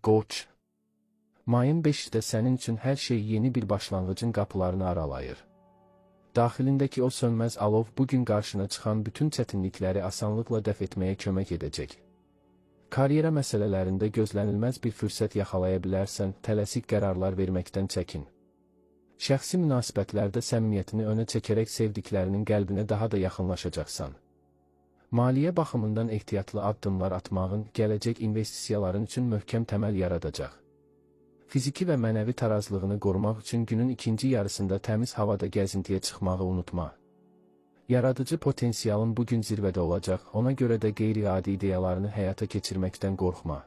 Qoç. Mayın 5'də sənin üçün hər şey yeni bir başlanğıcın qapılarını aralayır. Daxilindəki o sönməz alov bugün qarşına çıxan bütün çətinlikləri asanlıqla dəf etməyə kömək edəcək. Karyera məsələlərində gözlənilməz bir fürsət yaxalaya bilərsən, tələsik qərarlar verməkdən çəkin. Şəxsi münasibətlərdə səmimiyyətini önə çəkərək sevdiklərinin qəlbinə daha da yaxınlaşacaqsan. Maliyyə baxımından ehtiyatlı addımlar atmağın gələcək investisiyaların üçün möhkəm təməl yaradacaq. Fiziki və mənəvi tarazlığını qorumaq üçün günün ikinci yarısında təmiz havada gəzintiyə çıxmağı unutma. Yaradıcı potensialın bugün zirvədə olacaq, ona görə də qeyri-adi ideyalarını həyata keçirməkdən qorxma.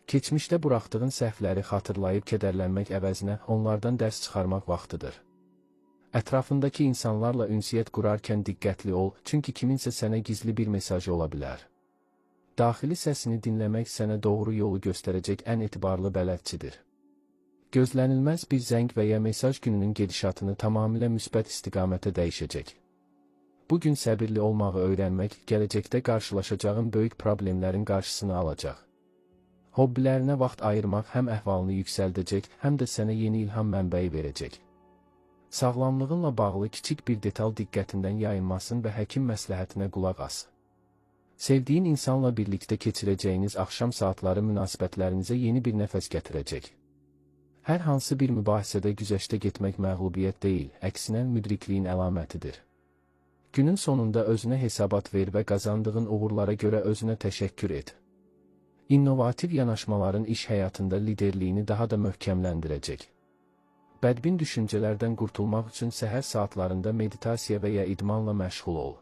Keçmişdə buraxdığın səhvləri xatırlayıb kədərlənmək əvəzinə onlardan dərs çıxarmaq vaxtıdır. Ətrafındakı insanlarla ünsiyyət qurarkən diqqətli ol, çünki kiminsə sənə gizli bir mesajı ola bilər. Daxili səsini dinləmək sənə doğru yolu göstərəcək ən etibarlı bələdçidir. Gözlənilməz bir zəng və ya mesaj gününün gedişatını tamamilə müsbət istiqamətə dəyişəcək. Bugün səbirli olmağı öyrənmək, gələcəkdə qarşılaşacağın böyük problemlərin qarşısını alacaq. Hobbilərinə vaxt ayırmaq həm əhvalını yüksəldəcək, həm də sənə yeni ilham mənbəyi verəcək. Sağlamlığınla bağlı kiçik bir detal diqqətindən yayınmasın və həkim məsləhətinə qulaq as. Sevdiyin insanla birlikdə keçirəcəyiniz axşam saatları münasibətlərinizə yeni bir nəfəs gətirəcək. Hər hansı bir mübahisədə güzəştə getmək məğlubiyyət deyil, əksinə müdrikliyin əlamətidir. Günün sonunda özünə hesabat ver və qazandığın uğurlara görə özünə təşəkkür et. İnnovativ yanaşmaların iş həyatında liderliyini daha da möhkəmləndirəcək. Bədbin düşüncələrdən qurtulmaq üçün səhər saatlarında meditasiya və ya idmanla məşğul ol.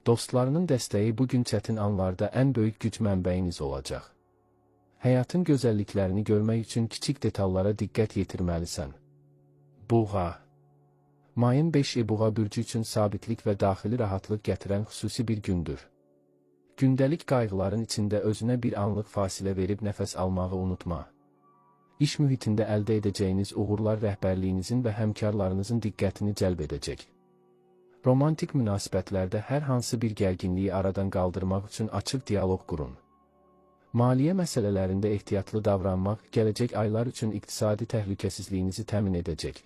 Dostlarının dəstəyi bugün çətin anlarda ən böyük güc mənbəyiniz olacaq. Həyatın gözəlliklərini görmək üçün kiçik detallara diqqət yetirməlisən. Buğa. Mayın 5-i Buğa bürcü üçün sabitlik və daxili rahatlıq gətirən xüsusi bir gündür. Gündəlik qayğıların içində özünə bir anlıq fasilə verib nəfəs almağı unutma. İş mühitində əldə edəcəyiniz uğurlar rəhbərliyinizin və həmkarlarınızın diqqətini cəlb edəcək. Romantik münasibətlərdə hər hansı bir gərginliyi aradan qaldırmaq üçün açıq dialoq qurun. Maliyyə məsələlərində ehtiyatlı davranmaq gələcək aylar üçün iqtisadi təhlükəsizliyinizi təmin edəcək.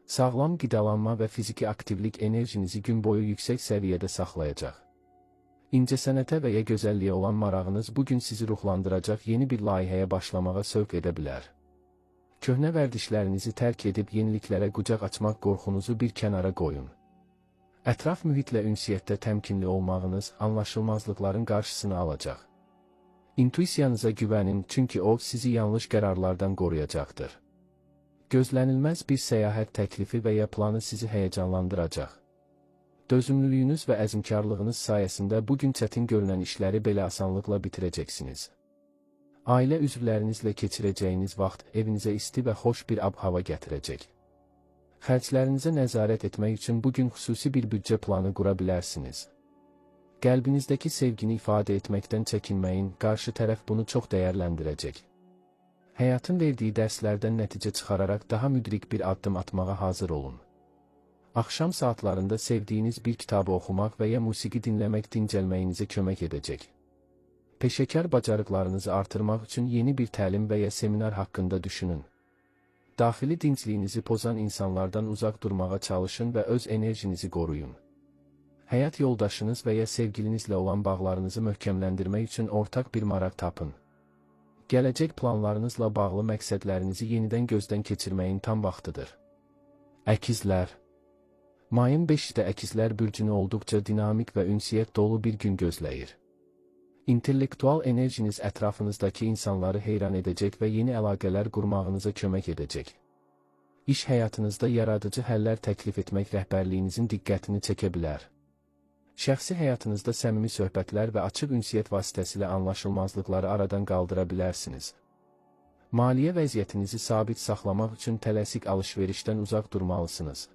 Sağlam qidalanma və fiziki aktivlik enerjinizi gün boyu yüksək səviyyədə saxlayacaq. İncəsənətə və ya gözəlliyə olan marağınız bugün sizi ruhlandıracaq yeni bir layihəyə başlamağa sövq edə bilər. Köhnə vərdişlərinizi tərk edib yeniliklərə qucaq açmaq qorxunuzu bir kənara qoyun. Ətraf mühitlə ünsiyyətdə təmkinli olmağınız anlaşılmazlıqların qarşısını alacaq. İntuisiyanıza güvənin, çünki o sizi yanlış qərarlardan qoruyacaqdır. Gözlənilməz bir səyahət təklifi və ya planı sizi həyəcanlandıracaq. Dözümlülüyünüz və əzmkarlığınız sayəsində bugün çətin görünən işləri belə asanlıqla bitirəcəksiniz. Ailə üzvlərinizlə keçirəcəyiniz vaxt evinizə isti və xoş bir ab-hava gətirəcək. Xərclərinizə nəzarət etmək üçün bugün xüsusi bir büdcə planı qura bilərsiniz. Qəlbinizdəki sevgini ifadə etməkdən çəkinməyin, qarşı tərəf bunu çox dəyərləndirəcək. Həyatın verdiyi dərslərdən nəticə çıxararaq daha müdrik bir addım atmağa hazır olun. Axşam saatlarında sevdiyiniz bir kitabı oxumaq və ya musiqi dinləmək dincəlməyinizə kömək edəcək. Peşəkar bacarıqlarınızı artırmaq üçün yeni bir təlim və ya seminar haqqında düşünün. Daxili dincliyinizi pozan insanlardan uzaq durmağa çalışın və öz enerjinizi qoruyun. Həyat yoldaşınız və ya sevgilinizlə olan bağlarınızı möhkəmləndirmək üçün ortaq bir maraq tapın. Gələcək planlarınızla bağlı məqsədlərinizi yenidən gözdən keçirməyin tam vaxtıdır. Əkizlər. Mayın 5-də Əkizlər bürcünü olduqca dinamik və ünsiyyət dolu bir gün gözləyir. İntellektual enerjiniz ətrafınızdakı insanları heyran edəcək və yeni əlaqələr qurmağınıza kömək edəcək. İş həyatınızda yaradıcı həllər təklif etmək rəhbərliyinizin diqqətini çəkə bilər. Şəxsi həyatınızda səmimi söhbətlər və açıq ünsiyyət vasitəsilə anlaşılmazlıqları aradan qaldıra bilərsiniz. Maliyyə vəziyyətinizi sabit saxlamaq üçün tələsik alış-verişdən uzaq durmalısınız.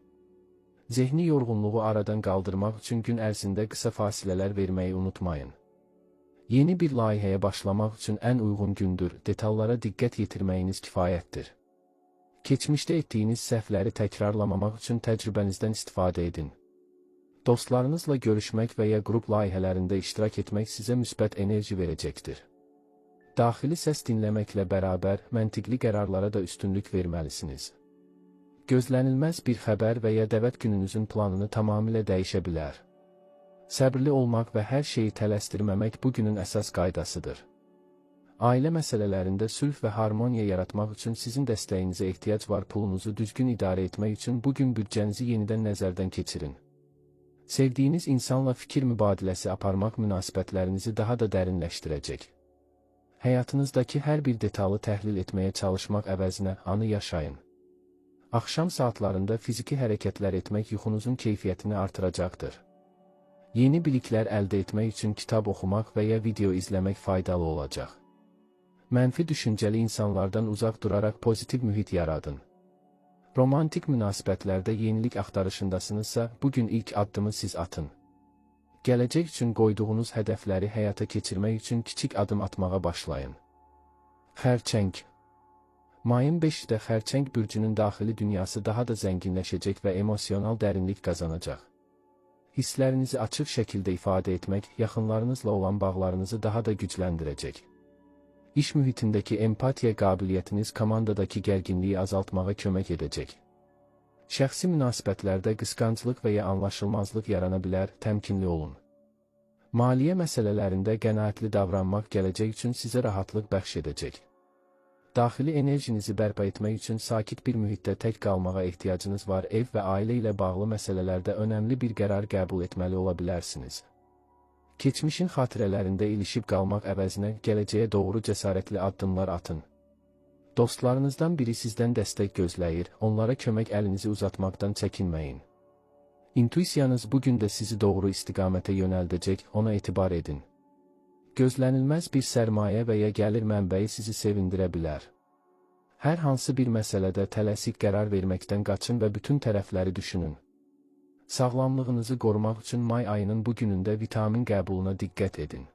Zehni yorğunluğu aradan qaldırmaq üçün gün ərzində qısa fasilələr verməyi unutmayın. Yeni bir layihəyə başlamaq üçün ən uyğun gündür, detallara diqqət yetirməyiniz kifayətdir. Keçmişdə etdiyiniz səhvləri təkrarlamamaq üçün təcrübənizdən istifadə edin. Dostlarınızla görüşmək və ya qrup layihələrində iştirak etmək sizə müsbət enerji verəcəkdir. Daxili səs dinləməklə bərabər məntiqli qərarlara da üstünlük verməlisiniz. Gözlənilməz bir xəbər və ya dəvət gününüzün planını tamamilə dəyişə bilər. Səbirli olmaq və hər şeyi tələsdirməmək bugünün əsas qaydasıdır. Ailə məsələlərində sülh və harmoniya yaratmaq üçün sizin dəstəyinizə ehtiyac var. Pulunuzu düzgün idarə etmək üçün bugün büdcənizi yenidən nəzərdən keçirin. Sevdiyiniz insanla fikir mübadiləsi aparmaq münasibətlərinizi daha da dərinləşdirəcək. Həyatınızdakı hər bir detalı təhlil etməyə çalışmaq əvəzinə anı yaşayın. Axşam saatlarında fiziki hərəkətlər etmək yuxunuzun keyfiyyətini artıracaqdır. Yeni biliklər əldə etmək üçün kitab oxumaq və ya video izləmək faydalı olacaq. Mənfi düşüncəli insanlardan uzaq duraraq pozitiv mühit yaradın. Romantik münasibətlərdə yenilik axtarışındasınızsa, bugün ilk addımı siz atın. Gələcək üçün qoyduğunuz hədəfləri həyata keçirmək üçün kiçik adım atmağa başlayın. Xərçəng. Mayın 5-də Xərçəng bürcünün daxili dünyası daha da zənginləşəcək və emosional dərinlik qazanacaq. Hisslərinizi açıq şəkildə ifadə etmək, yaxınlarınızla olan bağlarınızı daha da gücləndirəcək. İş mühitindəki empatiya qabiliyyətiniz komandadakı gərginliyi azaltmağa kömək edəcək. Şəxsi münasibətlərdə qısqanclıq və ya anlaşılmazlıq yarana bilər, təmkinli olun. Maliyyə məsələlərində qənaətli davranmaq gələcək üçün sizə rahatlıq bəxş edəcək. Daxili enerjinizi bərpa etmək üçün sakit bir mühitdə tək qalmağa ehtiyacınız var. Ev və ailə ilə bağlı məsələlərdə önəmli bir qərar qəbul etməli ola bilərsiniz. Keçmişin xatirələrində ilişib qalmaq əvəzinə gələcəyə doğru cəsarətli addımlar atın. Dostlarınızdan biri sizdən dəstək gözləyir, onlara kömək əlinizi uzatmaqdan çəkinməyin. İntuisiyanız bugün də sizi doğru istiqamətə yönəldəcək, ona etibar edin. Gözlənilməz bir sərmayə və ya gəlir mənbəyi sizi sevindirə bilər. Hər hansı bir məsələdə tələsik qərar verməkdən qaçın və bütün tərəfləri düşünün. Sağlamlığınızı qorumaq üçün may ayının bu günündə vitamin qəbuluna diqqət edin.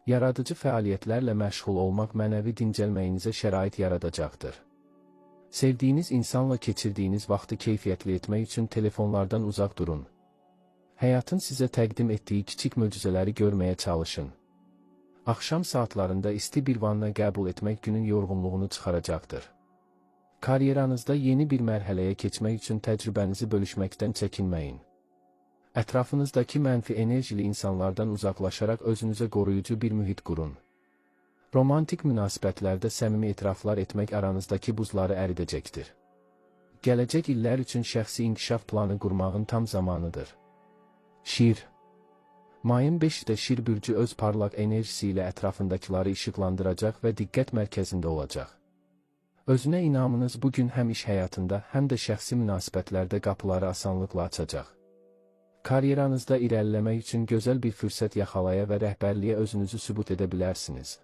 Yaradıcı fəaliyyətlərlə məşğul olmaq mənəvi dincəlməyinizə şərait yaradacaqdır. Sevdiyiniz insanla keçirdiyiniz vaxtı keyfiyyətli etmək üçün telefonlardan uzaq durun. Həyatın sizə təqdim etdiyi kiçik möcüzələri görməyə çalışın. Axşam saatlarında isti bir vanna qəbul etmək günün yorğunluğunu çıxaracaqdır. Karyeranızda yeni bir mərhələyə keçmək üçün təcrübənizi bölüşməkdən çəkinməyin. Ətrafınızdakı mənfi enerjili insanlardan uzaqlaşaraq özünüzə qoruyucu bir mühit qurun. Romantik münasibətlərdə səmimi etiraflar etmək aranızdakı buzları əridəcəkdir. Gələcək illər üçün şəxsi inkişaf planı qurmağın tam zamanıdır. Şir. Mayın 5-də Şir bürcü öz parlaq enerjisi ilə ətrafındakiları işıqlandıracaq və diqqət mərkəzində olacaq. Özünə inamınız bugün həm iş həyatında, həm də şəxsi münasibətlərdə qapıları asanlıqla açacaq. Karyeranızda irəliləmək üçün gözəl bir fürsət yaxalaya və rəhbərliyə özünüzü sübut edə bilərsiniz.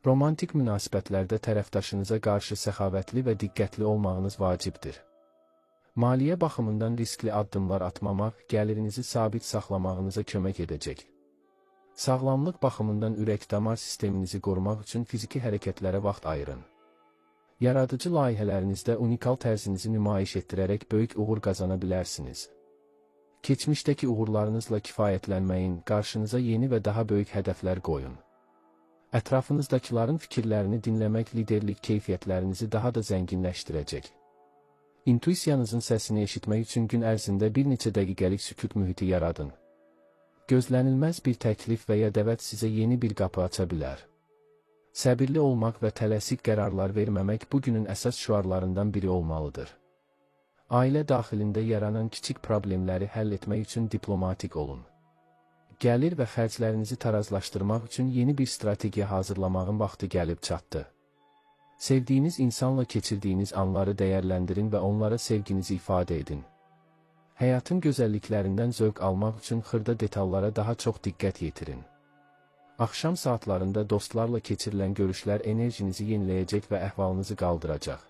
Romantik münasibətlərdə tərəfdaşınıza qarşı səxavətli və diqqətli olmağınız vacibdir. Maliyyə baxımından riskli addımlar atmamaq, gəlirinizi sabit saxlamağınıza kömək edəcək. Sağlamlıq baxımından ürək-damar sisteminizi qorumaq üçün fiziki hərəkətlərə vaxt ayırın. Yaradıcı layihələrinizdə unikal tərzinizi nümayiş etdirərək böyük uğur qazana bilərsiniz. Keçmişdəki uğurlarınızla kifayətlənməyin, qarşınıza yeni və daha böyük hədəflər qoyun. Ətrafınızdakilərin fikirlərini dinləmək liderlik keyfiyyətlərinizi daha da zənginləşdirəcək. İntuisiyanızın səsini eşitmək üçün gün ərzində bir neçə dəqiqəlik sükut mühiti yaradın. Gözlənilməz bir təklif və ya dəvət sizə yeni bir qapı aça bilər. Səbirli olmaq və tələsik qərarlar verməmək bugünün əsas şüarlarından biri olmalıdır. Ailə daxilində yaranan kiçik problemləri həll etmək üçün diplomatik olun. Gəlir və xərclərinizi tarazlaşdırmaq üçün yeni bir strategiya hazırlamağın vaxtı gəlib çatdı. Sevdiyiniz insanla keçirdiyiniz anları dəyərləndirin və onlara sevginizi ifadə edin. Həyatın gözəlliklərindən zövq almaq üçün xırda detallara daha çox diqqət yetirin. Axşam saatlarında dostlarla keçirilən görüşlər enerjinizi yeniləyəcək və əhvalınızı qaldıracaq.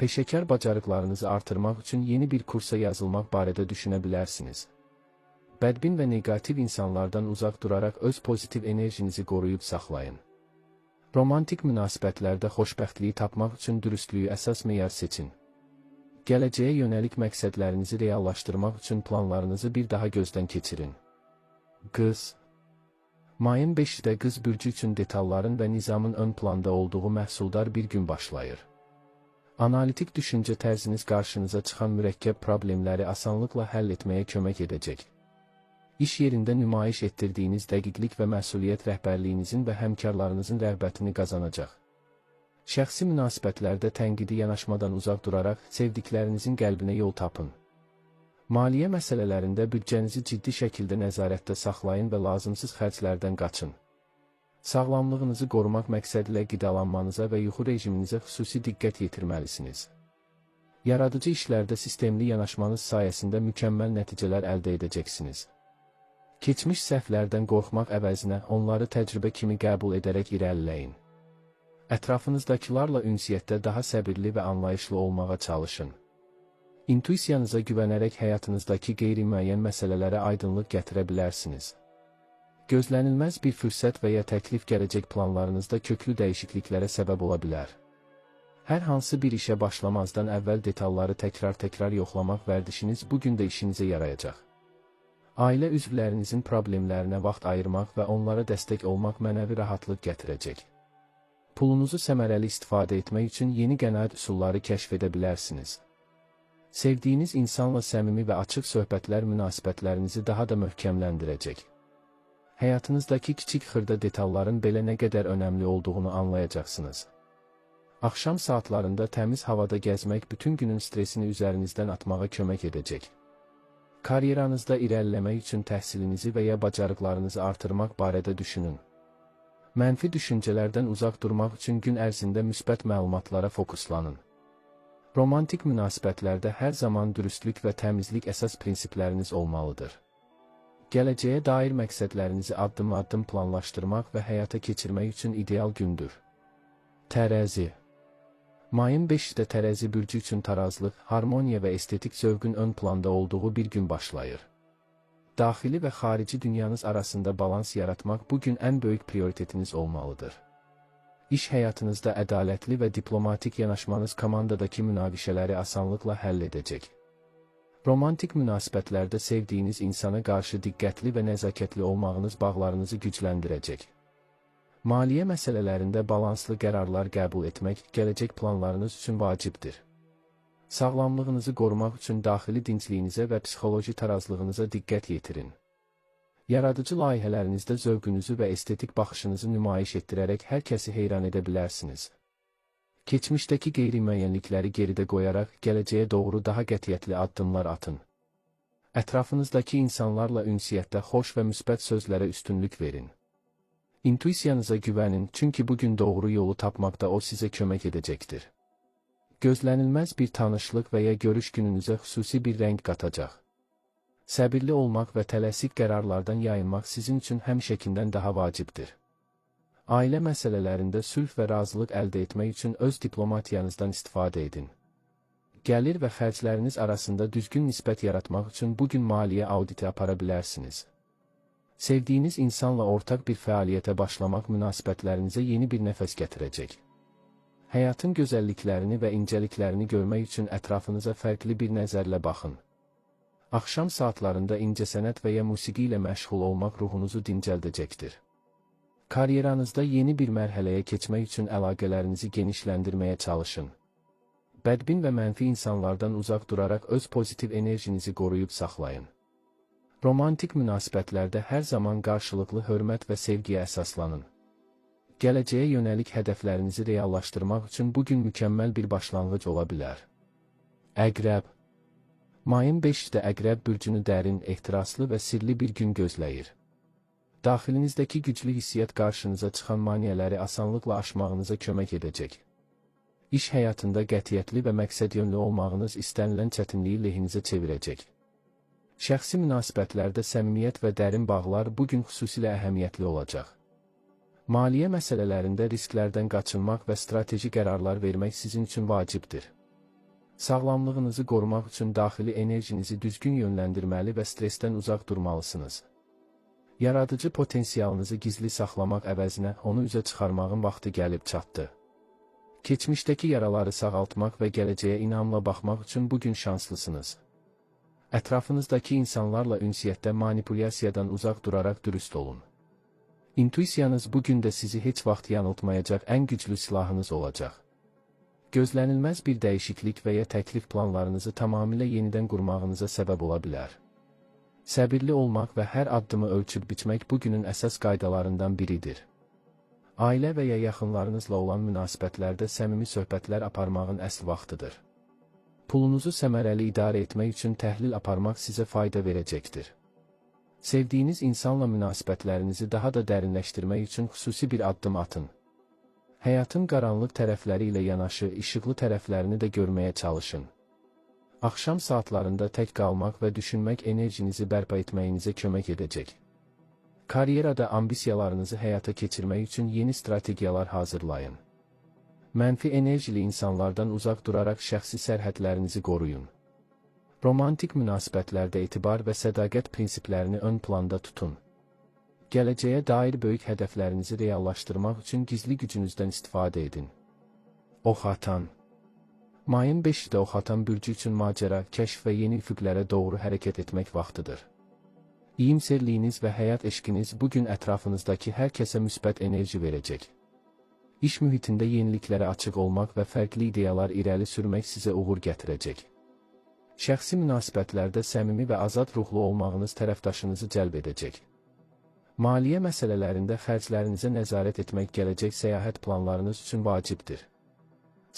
Peşəkar bacarıqlarınızı artırmaq üçün yeni bir kursa yazılmaq barədə düşünə bilərsiniz. Bədbin və neqativ insanlardan uzaq duraraq öz pozitiv enerjinizi qoruyub saxlayın. Romantik münasibətlərdə xoşbəxtliyi tapmaq üçün dürüstlüyü əsas meyar seçin. Gələcəyə yönəlik məqsədlərinizi reallaşdırmaq üçün planlarınızı bir daha gözdən keçirin. Qız. Mayın 5-də Qız bürcü üçün detalların və nizamın ön planda olduğu məhsuldar bir gün başlayır. Analitik düşüncə tərziniz qarşınıza çıxan mürəkkəb problemləri asanlıqla həll etməyə kömək edəcək. İş yerində nümayiş etdirdiyiniz dəqiqlik və məsuliyyət rəhbərliyinizin və həmkarlarınızın rəğbətini qazanacaq. Şəxsi münasibətlərdə tənqidi yanaşmadan uzaq duraraq sevdiklərinizin qəlbinə yol tapın. Maliyyə məsələlərində büdcənizi ciddi şəkildə nəzarətdə saxlayın və lazımsız xərclərdən qaçın. Sağlamlığınızı qorumaq məqsədilə qidalanmanıza və yuxu rejiminizə xüsusi diqqət yetirməlisiniz. Yaradıcı işlərdə sistemli yanaşmanız sayəsində mükəmməl nəticələr əldə edəcəksiniz. Keçmiş səhvlərdən qorxmaq əvəzinə onları təcrübə kimi qəbul edərək irəliləyin. Ətrafınızdakılarla ünsiyyətdə daha səbirli və anlayışlı olmağa çalışın. İntuisiyanıza güvənərək həyatınızdakı qeyri-müəyyən məsələlərə aydınlıq gətirə bilərsiniz. Gözlənilməz bir fürsət və ya təklif gələcək planlarınızda köklü dəyişikliklərə səbəb ola bilər. Hər hansı bir işə başlamazdan əvvəl detalları təkrar yoxlamaq vərdişiniz bugün də işinizə yarayacaq. Ailə üzvlərinizin problemlərinə vaxt ayırmaq və onlara dəstək olmaq mənəvi rahatlıq gətirəcək. Pulunuzu səmərəli istifadə etmək üçün yeni qənaət üsulları kəşf edə bilərsiniz. Sevdiyiniz insanla səmimi və açıq söhbətlər münasibətlərinizi daha da möhkəmləndirəcək. Həyatınızdakı kiçik xırda detalların belə nə qədər önəmli olduğunu anlayacaqsınız. Axşam saatlarında təmiz havada gəzmək bütün günün stresini üzərinizdən atmağa kömək edəcək. Karyeranızda irəliləmək üçün təhsilinizi və ya bacarıqlarınızı artırmaq barədə düşünün. Mənfi düşüncələrdən uzaq durmaq üçün gün ərzində müsbət məlumatlara fokuslanın. Romantik münasibətlərdə hər zaman dürüstlük və təmizlik əsas prinsipləriniz olmalıdır. Gələcəyə dair məqsədlərinizi addım-addım planlaşdırmaq və həyata keçirmək üçün ideal gündür. Tərəzi. Mayın 5-də Tərəzi bürcü üçün tarazlıq, harmoniya və estetik zövqün ön planda olduğu bir gün başlayır. Daxili və xarici dünyanız arasında balans yaratmaq bugün ən böyük prioritetiniz olmalıdır. İş həyatınızda ədalətli və diplomatik yanaşmanız komandadakı münaqişələri asanlıqla həll edəcək. Romantik münasibətlərdə sevdiyiniz insana qarşı diqqətli və nəzakətli olmağınız bağlarınızı gücləndirəcək. Maliyyə məsələlərində balanslı qərarlar qəbul etmək gələcək planlarınız üçün vacibdir. Sağlamlığınızı qorumaq üçün daxili dincliyinizə və psixoloji tarazlığınıza diqqət yetirin. Yaradıcı layihələrinizdə zövqünüzü və estetik baxışınızı nümayiş etdirərək hər kəsi heyran edə bilərsiniz. Keçmişdəki qeyri-müəyyənlikləri geridə qoyaraq gələcəyə doğru daha qətiyyətli addımlar atın. Ətrafınızdakı insanlarla ünsiyyətdə xoş və müsbət sözlərə üstünlük verin. İntuisiyanıza güvənin, çünki bugün doğru yolu tapmaqda o sizə kömək edəcəkdir. Gözlənilməz bir tanışlıq və ya görüş gününüzə xüsusi bir rəng qatacaq. Səbirli olmaq və tələsik qərarlardan yayınmaq sizin üçün həmişəkindən daha vacibdir. Ailə məsələlərində sülh və razılıq əldə etmək üçün öz diplomatiyanızdan istifadə edin. Gəlir və xərcləriniz arasında düzgün nisbət yaratmaq üçün bugün maliyyə auditi apara bilərsiniz. Sevdiyiniz insanla ortaq bir fəaliyyətə başlamaq münasibətlərinizə yeni bir nəfəs gətirəcək. Həyatın gözəlliklərini və incəliklərini görmək üçün ətrafınıza fərqli bir nəzərlə baxın. Axşam saatlarında incəsənət və ya musiqi ilə məşğul olmaq ruhunuzu dincəldəcəkdir. Karyeranızda yeni bir mərhələyə keçmək üçün əlaqələrinizi genişləndirməyə çalışın. Bədbin və mənfi insanlardan uzaq duraraq öz pozitiv enerjinizi qoruyub saxlayın. Romantik münasibətlərdə hər zaman qarşılıqlı hörmət və sevgiyə əsaslanın. Gələcəyə yönəlik hədəflərinizi reallaşdırmaq üçün bugün mükəmməl bir başlanğıc ola bilər. Əqrəb. Mayın 5-də Əqrəb bürcünü dərin, ehtiraslı və sirli bir gün gözləyir. Daxilinizdəki güclü hissiyyat qarşınıza çıxan maneələri asanlıqla aşmağınıza kömək edəcək. İş həyatında qətiyyətli və məqsədyönlü olmağınız istənilən çətinliyi lehinizə çevirəcək. Şəxsi münasibətlərdə səmimiyyət və dərin bağlar bugün xüsusilə əhəmiyyətli olacaq. Maliyyə məsələlərində risklərdən qaçınmaq və strateji qərarlar vermək sizin üçün vacibdir. Sağlamlığınızı qorumaq üçün daxili enerjinizi düzgün yönləndirməli və stressdən uzaq durmalısınız. Yaradıcı potensialınızı gizli saxlamaq əvəzinə onu üzə çıxarmağın vaxtı gəlib çatdı. Keçmişdəki yaraları sağaltmaq və gələcəyə inamla baxmaq üçün bugün şanslısınız. Ətrafınızdakı insanlarla ünsiyyətdə manipulyasiyadan uzaq duraraq dürüst olun. İntuisiyanız bugün də sizi heç vaxt yanıltmayacaq ən güclü silahınız olacaq. Gözlənilməz bir dəyişiklik və ya təklif planlarınızı tamamilə yenidən qurmağınıza səbəb ola bilər. Səbirli olmaq və hər addımı ölçüb biçmək bugünün əsas qaydalarından biridir. Ailə və ya yaxınlarınızla olan münasibətlərdə səmimi söhbətlər aparmağın əsl vaxtıdır. Pulunuzu səmərəli idarə etmək üçün təhlil aparmaq sizə fayda verəcəkdir. Sevdiyiniz insanla münasibətlərinizi daha da dərinləşdirmək üçün xüsusi bir addım atın. Həyatın qaranlıq tərəfləri ilə yanaşı işıqlı tərəflərini də görməyə çalışın. Axşam saatlarında tək qalmaq və düşünmək enerjinizi bərpa etməyinizə kömək edəcək. Karyerada ambisiyalarınızı həyata keçirmək üçün yeni strategiyalar hazırlayın. Mənfi enerjili insanlardan uzaq duraraq şəxsi sərhədlərinizi qoruyun. Romantik münasibətlərdə etibar və sədaqət prinsiplərini ön planda tutun. Gələcəyə dair böyük hədəflərinizi reallaşdırmaq üçün gizli gücünüzdən istifadə edin. Oxatan. Mayın 5-də Oxatan bürcü üçün macəra, kəşf və yeni üfüqlərə doğru hərəkət etmək vaxtıdır. İyimserliyiniz və həyat eşqiniz bugün ətrafınızdakı hər kəsə müsbət enerji verəcək. İş mühitində yeniliklərə açıq olmaq və fərqli ideyalar irəli sürmək sizə uğur gətirəcək. Şəxsi münasibətlərdə səmimi və azad ruhlu olmağınız tərəfdaşınızı cəlb edəcək. Maliyyə məsələlərində xərclərinizə nəzarət etmək gələcək səyahət planlarınız üçün vacibdir.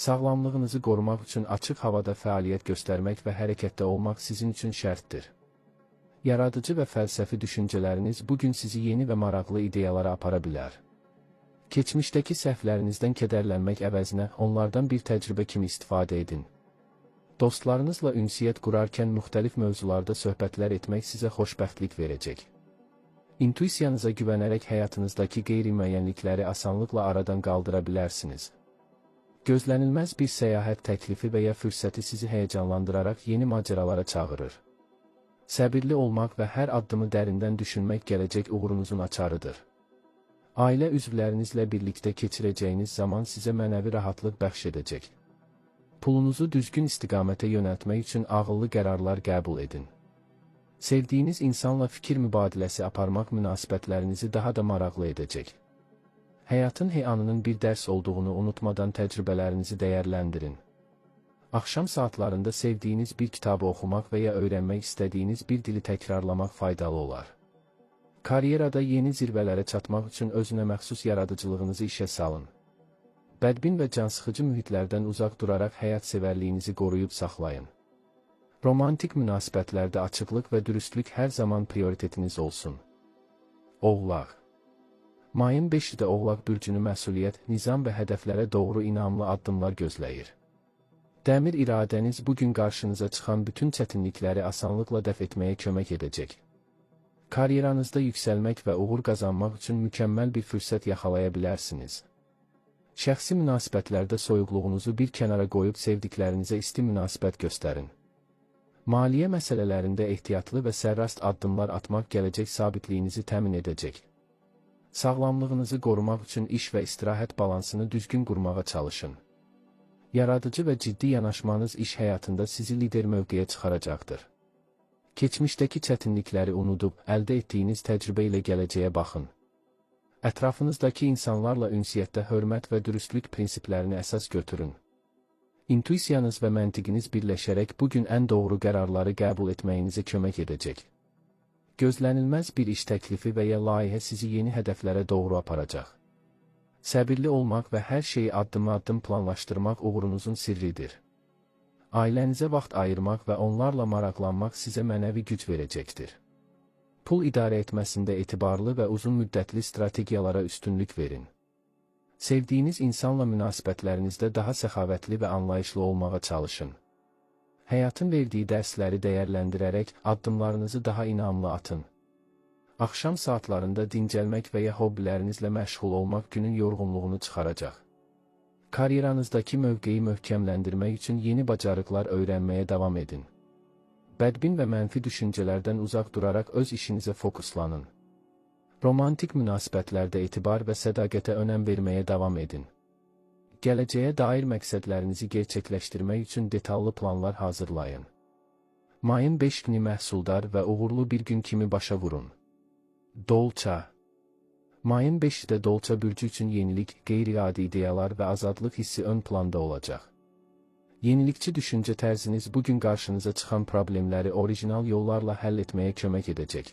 Sağlamlığınızı qorumaq üçün açıq havada fəaliyyət göstərmək və hərəkətdə olmaq sizin üçün şərtdir. Yaradıcı və fəlsəfi düşüncələriniz bugün sizi yeni və maraqlı ideyalara apara bilər. Keçmişdəki səhvlərinizdən kədərlənmək əvəzinə onlardan bir təcrübə kimi istifadə edin. Dostlarınızla ünsiyyət qurarkən müxtəlif mövzularda söhbətlər etmək sizə xoşbəxtlik verəcək. İntuisiyanıza güvənərək həyatınızdakı qeyri-müəyyənlikləri asanlıqla aradan qaldıra bilərsiniz. Gözlənilməz bir səyahət təklifi və ya fürsəti sizi həyəcanlandıraraq yeni macəralara çağırır. Səbirli olmaq və hər addımı dərindən düşünmək gələcək uğurunuzun açarıdır. Ailə üzvlərinizlə birlikdə keçirəcəyiniz zaman sizə mənəvi rahatlıq bəxş edəcək. Pulunuzu düzgün istiqamətə yönəltmək üçün ağıllı qərarlar qəbul edin. Sevdiyiniz insanla fikir mübadiləsi aparmaq münasibətlərinizi daha da maraqlı edəcək. Həyatın heyanının bir dərs olduğunu unutmadan təcrübələrinizi dəyərləndirin. Axşam saatlarında sevdiyiniz bir kitabı oxumaq və ya öyrənmək istədiyiniz bir dili təkrarlamaq faydalı olar. Karyerada yeni zirvələrə çatmaq üçün özünə məxsus yaradıcılığınızı işə salın. Bədbin və cansıxıcı mühitlərdən uzaq duraraq həyat sevərliyinizi qoruyub saxlayın. Romantik münasibətlərdə açıqlıq və dürüstlük hər zaman prioritetiniz olsun. Oğlaq. Mayın 5-də Oğlaq bürcünü məsuliyyət, nizam və hədəflərə doğru inamlı addımlar gözləyir. Dəmir iradəniz bugün qarşınıza çıxan bütün çətinlikləri asanlıqla dəf etməyə kömək edəcək. Karyeranızda yüksəlmək və uğur qazanmaq üçün mükəmməl bir fürsət yaxalaya bilərsiniz. Şəxsi münasibətlərdə soyuqluğunuzu bir kənara qoyub sevdiklərinizə isti münasibət göstərin. Maliyyə məsələlərində ehtiyatlı və sərrast addımlar atmaq gələcək sabitliyinizi təmin edəcək. Sağlamlığınızı qorumaq üçün iş və istirahət balansını düzgün qurmağa çalışın. Yaradıcı və ciddi yanaşmanız iş həyatında sizi lider mövqeyə çıxaracaqdır. Keçmişdəki çətinlikləri unudub, əldə etdiyiniz təcrübə ilə gələcəyə baxın. Ətrafınızdakı insanlarla ünsiyyətdə hörmət və dürüstlük prinsiplərini əsas götürün. İntuisiyanız və məntiqiniz birləşərək bugün ən doğru qərarları qəbul etməyinizə kömək edəcək. Gözlənilməz bir iş təklifi və ya layihə sizi yeni hədəflərə doğru aparacaq. Səbirli olmaq və hər şeyi addım-addım planlaşdırmaq uğurunuzun sirridir. Ailənizə vaxt ayırmaq və onlarla maraqlanmaq sizə mənəvi güc verəcəkdir. Pul idarə etməsində etibarlı və uzun müddətli strategiyalara üstünlük verin. Sevdiyiniz insanla münasibətlərinizdə daha səxavətli və anlayışlı olmağa çalışın. Həyatın verdiyi dərsləri dəyərləndirərək addımlarınızı daha inamlı atın. Axşam saatlarında dincəlmək və ya hobbilərinizlə məşğul olmaq günün yorğunluğunu çıxaracaq. Karyeranızdakı mövqeyi möhkəmləndirmək üçün yeni bacarıqlar öyrənməyə davam edin. Bədbin və mənfi düşüncələrdən uzaq duraraq öz işinizə fokuslanın. Romantik münasibətlərdə etibar və sədaqətə önəm verməyə davam edin. Gələcəyə dair məqsədlərinizi gerçəkləşdirmək üçün detallı planlar hazırlayın. Mayın 5 günü məhsuldar və uğurlu bir gün kimi başa vurun. Dolça. Mayın 5-də Dolça bürcü üçün yenilik, qeyri-adi ideyalar və azadlıq hissi ön planda olacaq. Yenilikçi düşüncə tərziniz bugün qarşınıza çıxan problemləri orijinal yollarla həll etməyə kömək edəcək.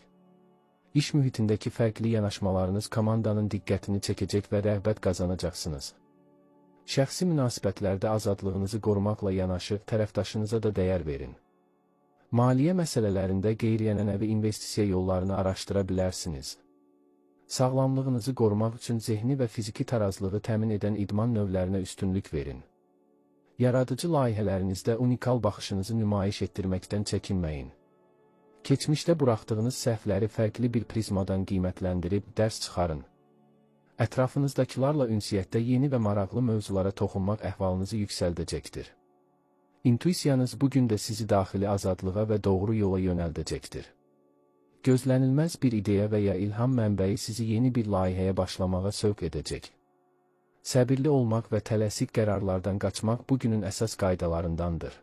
İş mühitindəki fərqli yanaşmalarınız komandanın diqqətini çəkəcək və rəğbət qazanacaqsınız. Şəxsi münasibətlərdə azadlığınızı qorumaqla yanaşı, tərəfdaşınıza da dəyər verin. Maliyyə məsələlərində qeyri-ənənəvi investisiya yollarını araşdıra bilərsiniz. Sağlamlığınızı qorumaq üçün zehni və fiziki tarazlığı təmin edən idman növlərinə üstünlük verin. Yaradıcı layihələrinizdə unikal baxışınızı nümayiş etdirməkdən çəkinməyin. Keçmişdə buraxdığınız səhvləri fərqli bir prizmadan qiymətləndirib dərs çıxarın. Ətrafınızdakilarla ünsiyyətdə yeni və maraqlı mövzulara toxunmaq əhvalınızı yüksəldəcəkdir. İntuisiyanız bugün də sizi daxili azadlığa və doğru yola yönəldəcəkdir. Gözlənilməz bir ideya və ya ilham mənbəyi sizi yeni bir layihəyə başlamağa sövq edəcək. Səbirli olmaq və tələsik qərarlardan qaçmaq bugünün əsas qaydalarındandır.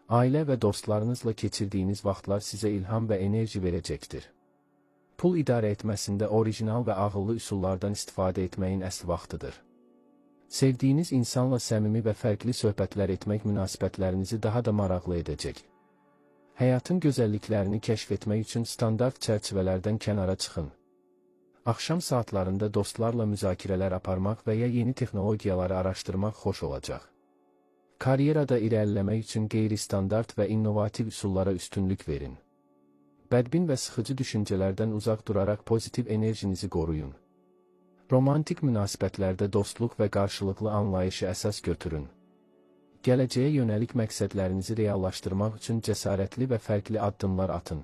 Ailə və dostlarınızla keçirdiyiniz vaxtlar sizə ilham və enerji verəcəkdir. Pul idarə etməsində orijinal və ağıllı üsullardan istifadə etməyin əsl vaxtıdır. Sevdiyiniz insanla səmimi və fərqli söhbətlər etmək münasibətlərinizi daha da maraqlı edəcək. Həyatın gözəlliklərini kəşf etmək üçün standart çərçivələrdən kənara çıxın. Axşam saatlarında dostlarla müzakirələr aparmaq və ya yeni texnologiyaları araşdırmaq xoş olacaq. Karyerada irəliləmək üçün qeyri-standart və innovativ üsullara üstünlük verin. Bədbin və sıxıcı düşüncələrdən uzaq duraraq pozitiv enerjinizi qoruyun. Romantik münasibətlərdə dostluq və qarşılıqlı anlayışı əsas götürün. Gələcəyə yönəlik məqsədlərinizi reallaşdırmaq üçün cəsarətli və fərqli addımlar atın.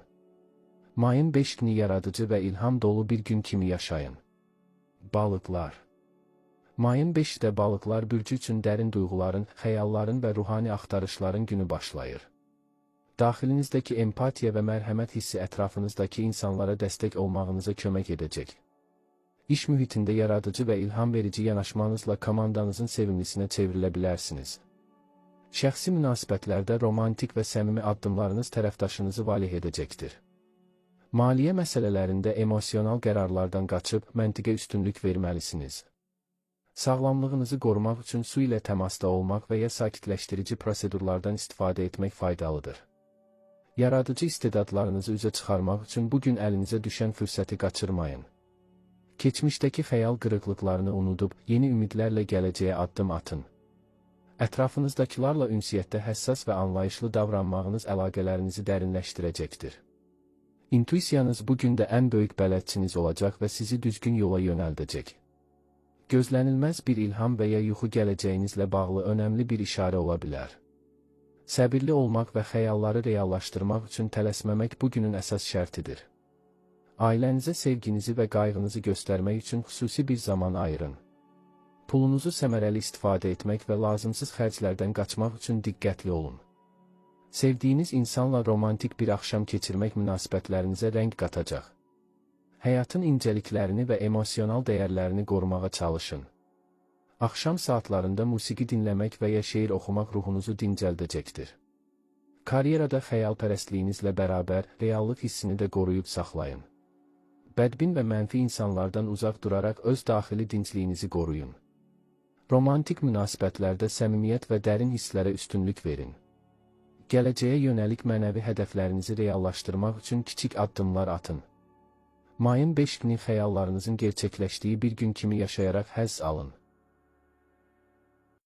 Mayın 5 günü yaradıcı və ilham dolu bir gün kimi yaşayın. Balıqlar. Mayın 5-də balıqlar bürcü üçün dərin duyğuların, xəyalların və ruhani axtarışların günü başlayır. Daxilinizdəki empatiya və mərhəmət hissi ətrafınızdakı insanlara dəstək olmağınıza kömək edəcək. İş mühitində yaradıcı və ilham verici yanaşmanızla komandanızın sevimlisinə çevrilə bilərsiniz. Şəxsi münasibətlərdə romantik və səmimi addımlarınız tərəfdaşınızı valeh edəcəkdir. Maliyyə məsələlərində emosional qərarlardan qaçıb məntiqə üstünlük verməlisiniz. Sağlamlığınızı qorumaq üçün su ilə təmasda olmaq və ya sakitləşdirici prosedurlardan istifadə etmək faydalıdır. Yaradıcı istedadlarınızı üzə çıxarmaq üçün bugün əlinizə düşən fürsəti qaçırmayın. Keçmişdəki xəyal qırıqlıqlarını unudub, yeni ümidlərlə gələcəyə addım atın. Ətrafınızdakilarla ünsiyyətdə həssas və anlayışlı davranmağınız əlaqələrinizi dərinləşdirəcəkdir. İntuisiyanız bugün də ən böyük bələdçiniz olacaq və sizi düzgün yola yönəldəcək. Gözlənilməz bir ilham və ya yuxu gələcəyinizlə bağlı önəmli bir işarə ola bilər. Səbirli olmaq və xəyalları reallaşdırmaq üçün tələsməmək bugünün əsas şərtidir. Ailənizə sevginizi və qayğınızı göstərmək üçün xüsusi bir zaman ayırın. Pulunuzu səmərəli istifadə etmək və lazımsız xərclərdən qaçmaq üçün diqqətli olun. Sevdiyiniz insanla romantik bir axşam keçirmək münasibətlərinizə rəng qatacaq. Həyatın incəliklərini və emosional dəyərlərini qorumağa çalışın. Axşam saatlarında musiqi dinləmək və ya şeir oxumaq ruhunuzu dincəldəcəkdir. Karyerada xəyalpərəstliyinizlə bərabər reallıq hissini də qoruyub saxlayın. Bədbin və mənfi insanlardan uzaq duraraq öz daxili dincliyinizi qoruyun. Romantik münasibətlərdə səmimiyyət və dərin hisslərə üstünlük verin. Gələcəyə yönəlik mənəvi hədəflərinizi reallaşdırmaq üçün kiçik addımlar atın. Mayın 5 günü xəyallarınızın gerçəkləşdiyi bir gün kimi yaşayaraq həzz alın.